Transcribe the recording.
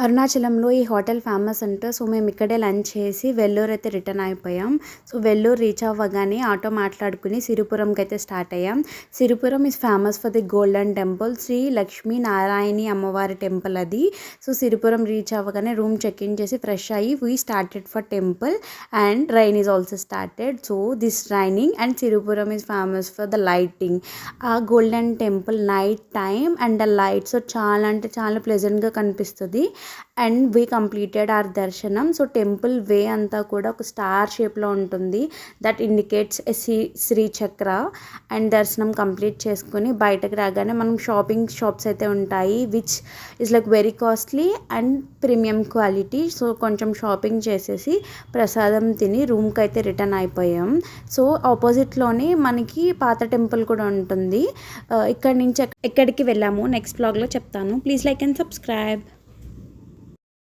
అరుణాచలంలో ఈ hotel famous అంట. సో మేము ఇక్కడే లంచ్ చేసి వెల్లూరు అయితే రిటర్న్ అయిపోయాం. సో వెల్లూరు రీచ్ అవ్వగానే ఆటో మాట్లాడుకుని సిరిపురంకి అయితే స్టార్ట్ అయ్యాం. Sripuram is famous for the golden temple, Sri Lakshmi Narayani అమ్మవారి టెంపుల్ అది. సో సిరిపురం రీచ్ అవ్వగానే రూమ్ చెక్ ఇన్ చేసి ఫ్రెష్ అయ్యి we started for temple and rain is also started. So this raining and Sripuram is famous for the lighting. ఆ golden temple night time and the lights చాలా అంటే చాలా ప్లెజెంట్గా కనిపిస్తుంది. And we completed hour దర్శనం. So temple వే అంతా కూడా ఒక స్టార్ షేప్లో ఉంటుంది. దట్ ఇండికేట్స్ ఎ శ్రీ చక్ర. అండ్ దర్శనం కంప్లీట్ చేసుకుని బయటకు రాగానే మనం షాపింగ్ షాప్స్ అయితే ఉంటాయి which is like very costly and premium quality. So కొంచెం షాపింగ్ చేసేసి ప్రసాదం తిని రూమ్కి అయితే రిటర్న్ అయిపోయాం. సో ఆపోజిట్లోనే మనకి పాత టెంపుల్ కూడా ఉంటుంది. ఇక్కడి నుంచి ఎక్కడికి వెళ్ళాము నెక్స్ట్ వ్లాగ్లో చెప్తాను. Please like and subscribe.